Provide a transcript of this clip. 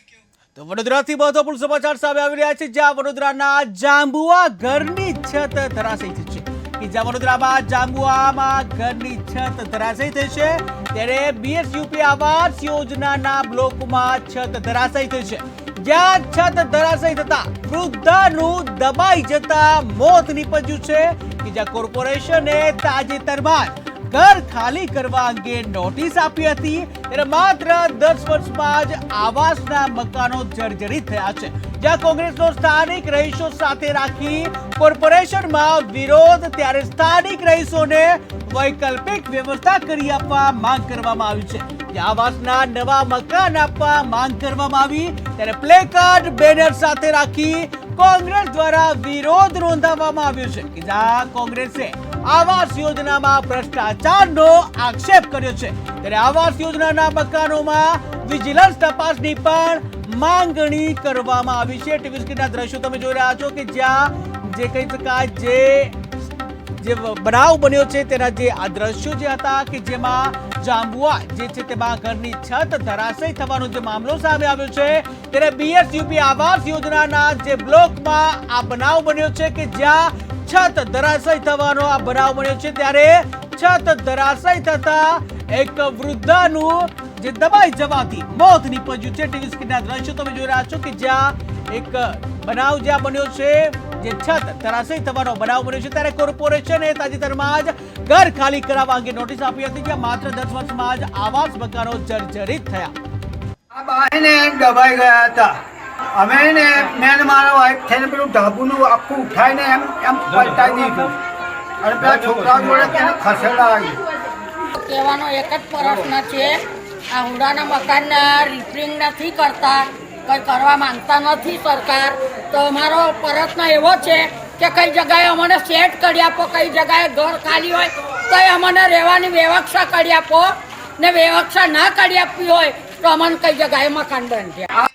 તો વડોદરાથી મહત્વપૂર્ણ સમાચાર સામે આવી રહ્યા છે, જ્યાં વડોદરાના જાંબુઆ ઘરની છત ધરાશયી થઈ છે કે જ્યાં વડોદરામાં જાંબુઆમાં ઘરની છત ધરાશયી થઈ છે, ત્યારે બીએસયુપી આવાસ યોજનાના બ્લોકમાં છત ધરાશયી થઈ છે, જ્યાં છત ધરાશયી થતા વૃદ્ધાનું દબાઈ જતા મોત નીપજ્યું છે કે જ્યાં કોર્પોરેશને તાજેતરમાં ઘર ખાલી કરવા અંગે નોટિસ આપી હતી, ત્યારે માત્ર 10 વર્ષમાં જ આવાસના મકાનો જર્જરિત થયા છે, જ્યાં કોંગ્રેસનો સ્થાનિક રહીશો સાથે રાખી કોર્પોરેશનમાં વિરોધ, ત્યારે સ્થાનિક રહીશોને વૈકલ્પિક વ્યવસ્થા કરી આપવા માંગ કરવામાં આવી છે, જ્યાં આવાસના નવા મકાન આપવા માંગ કરવામાં આવી, ત્યારે પ્લેકાર્ડ બેનર સાથે રાખી કોંગ્રેસ દ્વારા વિરોધ નોંધાવવામાં આવ્યો છે કે જ્યાં કોંગ્રેસે આવાસ યોજનામાં ભ્રષ્ટાચારનો આક્ષેપ કર્યો છે, ત્યારે આવાસ યોજનાના મકાનોમાં વિજિલન્સ તપાસની પણ માંગણી કરવામાં આવી છે। ટીવી સ્ક્રીનના દ્રશ્યો તમે જોઈ રહ્યા છો કે જ્યાં જે કહી શકાય જે બનાવ બન્યો છે તેના જે આ દ્રશ્યો જે હતા કે જેમાં જાંબુઆ જે છે તેમાં ઘરની છત ધરાશયી થવાનો જે મામલો સામે આવ્યો છે, ત્યારે બીએસયુપી આવાસ યોજનાના જે બ્લોકમાં આ બનાવ બન્યો છે કે જ્યાં છત ધરાશયી થવાનો આ બનાવ બન્યો છે, ત્યારે છત ધરાશયી થતા એક વૃદ્ધાનું જે દબાઈ જવાથી મોત નીપજ્યું છે। ટીવી સ્ક્રીનના દ્રશ્યો તમે જોઈ રહ્યા છો કે જ્યાં એક બનાવ જ્યાં બન્યો છે, જે છત ધરાશયી થવાનો બનાવ બન્યો છે, ત્યારે કોર્પોરેશને તાજેતરમાં જ ઘર ખાલી કરાવવા અંગે નોટિસ આપી હતી, જ્યાં માત્ર 10 વર્ષમાં જ આવાસ મકાનો જર્જરિત થયા। આ બાઈને દબાઈ ગયા હતા, અમે ને મેં મારા વાઈફ થઈને પેલું ઢાબુનું આખું ઉઠાઈને એમ પલટાઈ દીધું અને પેલા છોકરા જોડે તેને ખસેડાવી। કહેવાનો એક જ પ્રશ્ન છે, આ હુંડાના મકાનના રિપેરિંગ નથી કરતા, કંઈ કરવા માંગતા નથી સરકાર, તો અમારો પ્રશ્ન એવો છે કે કઈ જગ્યાએ અમને સેટ કરી આપો, કઈ જગ્યાએ ઘર ખાલી હોય તો અમને રહેવાની વ્યવસ્થા કરી આપો, ને વ્યવસ્થા ના કરી આપવી હોય તો અમને કઈ જગ્યાએ મકાન બંધ છે।